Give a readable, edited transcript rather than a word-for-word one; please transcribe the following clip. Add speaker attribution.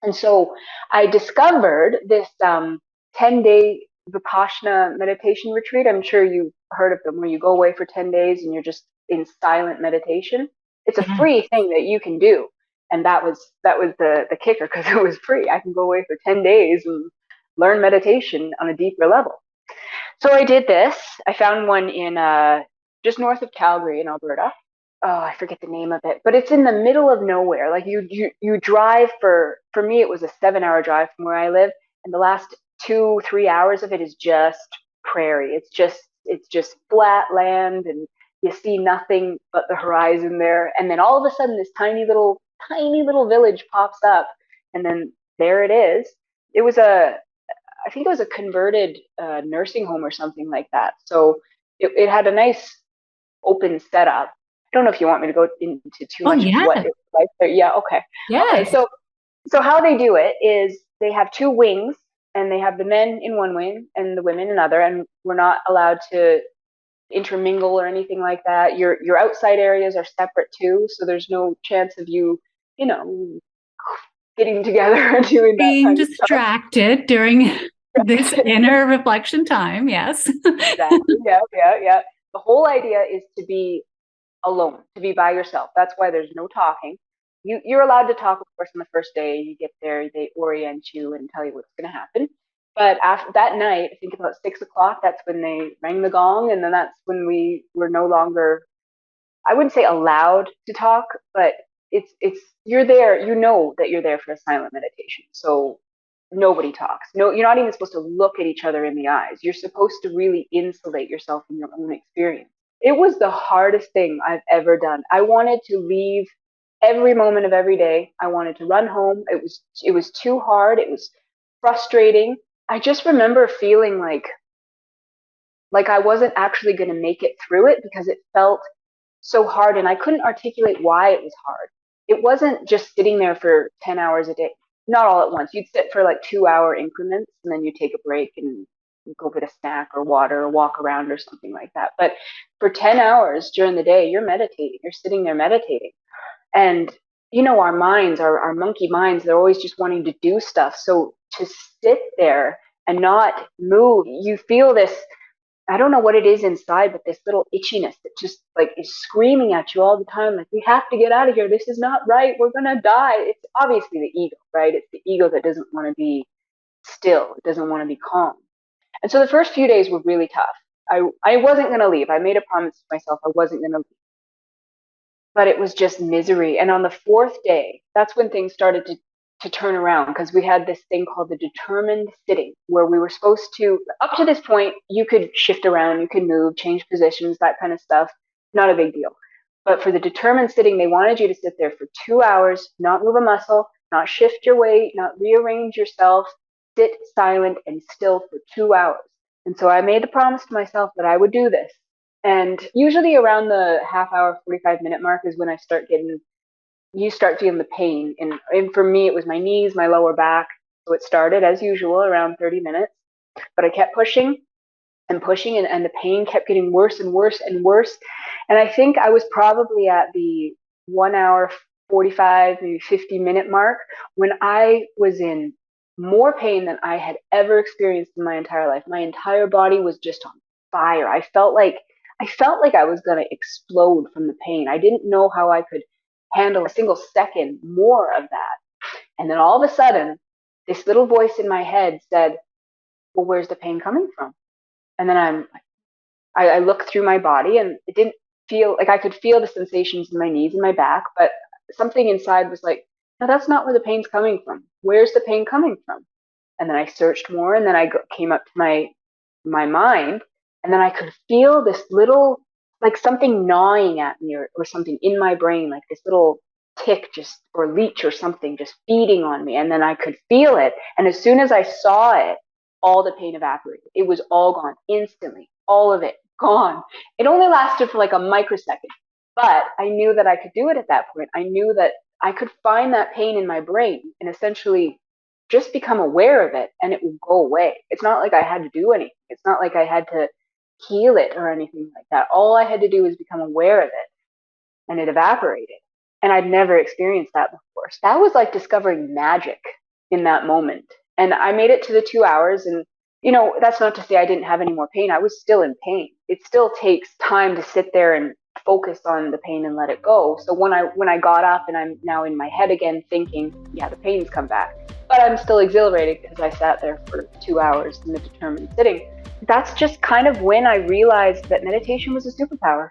Speaker 1: And so I discovered this 10-day Vipassana meditation retreat. I'm sure you've heard of them, where you go away for 10 days and you're just in silent meditation. It's a
Speaker 2: Yeah.
Speaker 1: free thing that you can do. And that was the kicker, because it was free. I can go away for 10 days and learn meditation on a deeper level. So I did this. I found one in just north of Calgary in Alberta. Oh, I forget the name of it, but it's in the middle of nowhere. Like you drive for me it was a 7 hour drive from where I live, and the last 2 3 hours of it is just prairie. It's just flat land, and you see nothing but the horizon there. And then all of a sudden, this tiny little village pops up, and then there it is. It was a I think it was a converted nursing home or something like that. So it had a nice open setup. I don't know if you want me to go into too
Speaker 2: Oh,
Speaker 1: much of what
Speaker 2: yeah.
Speaker 1: it's like there. Yeah, okay. Okay,
Speaker 2: Yes.
Speaker 1: so how they do it is they have two wings, and they have the men in one wing and the women in another, and we're not allowed to intermingle or anything like that. Your outside areas are separate too, so there's no chance of you, you know, getting together and doing that
Speaker 2: Being
Speaker 1: kind of stuff.
Speaker 2: distracted during this inner reflection time. Yes.
Speaker 1: Exactly. Yeah, yeah, yeah. The whole idea is to be alone, to be by yourself. That's why there's no talking. You're allowed to talk, of course, on the first day. You get there, they orient you and tell you what's going to happen. But after that night, I think about 6 o'clock, that's when they rang the gong, and then that's when we were no longer, I wouldn't say allowed to talk, but it's you're there, you know that you're there for a silent meditation. So nobody talks. No, you're not even supposed to look at each other in the eyes. You're supposed to really insulate yourself from your own experience. It was the hardest thing I've ever done. I wanted to leave every moment of every day. I wanted to run home. It was too hard. It was frustrating. I just remember feeling like I wasn't actually going to make it through it, because it felt so hard, and I couldn't articulate why it was hard. It wasn't just sitting there for 10 hours a day, not all at once. You'd sit for like 2 hour increments, and then you take a break and go get a snack or water or walk around or something like that. But for 10 hours during the day, you're meditating, you're sitting there meditating. And our minds, our monkey minds, they're always just wanting to do stuff. So to sit there and not move, you feel this, I don't know what it is inside, but this little itchiness that just like is screaming at you all the time, like, we have to get out of here. This is not right. We're gonna die. It's obviously the ego, right? It's the ego that doesn't want to be still. It doesn't want to be calm. And so the first few days were really tough. I wasn't gonna leave. I made a promise to myself I wasn't gonna leave. But it was just misery. And on the fourth day, that's when things started to turn around, because we had this thing called the determined sitting, where we were supposed to, up to this point, you could shift around, you could move, change positions, that kind of stuff. Not a big deal. But for the determined sitting, they wanted you to sit there for 2 hours, not move a muscle, not shift your weight, not rearrange yourself, sit silent and still for 2 hours. And so I made the promise to myself that I would do this. And usually around the half hour, 45-minute mark is when you start feeling the pain. And for me, it was my knees, my lower back. So it started as usual around 30 minutes, but I kept pushing and pushing, and the pain kept getting worse and worse and worse. And I think I was probably at the 1 hour, 45, maybe 50-minute mark when I was in more pain than I had ever experienced in my entire life. My entire body was just on fire. I felt like I was going to explode from the pain. I didn't know how I could handle a single second more of that. And then all of a sudden, this little voice in my head said, well, where's the pain coming from? And then I looked through my body, and it didn't feel like, I could feel the sensations in my knees and my back, but something inside was like, no, that's not where the pain's coming from. Where's the pain coming from? And then I searched more, and then came up to my mind, and then I could feel this little, like something gnawing at me, or something in my brain, like this little tick, just, or leech or something, just feeding on me. And then I could feel it, and as soon as I saw it, all the pain evaporated. It was all gone instantly, all of it gone. It only lasted for like a microsecond, but I knew that I could do it at that point. I knew that I could find that pain in my brain and essentially just become aware of it, and it will go away. It's not like I had to do anything. It's not like I had to heal it or anything like that. All I had to do was become aware of it, and it evaporated. And I'd never experienced that before. So that was like discovering magic. in that moment. And I made it to the 2 hours, and that's not to say I didn't have any more pain. I was still in pain. It still takes time to sit there and focus on the pain and let it go. So when I got up and I'm now in my head again thinking, yeah, the pain's come back, but I'm still exhilarated because I sat there for 2 hours in the determined sitting. That's just kind of when I realized that meditation was a superpower.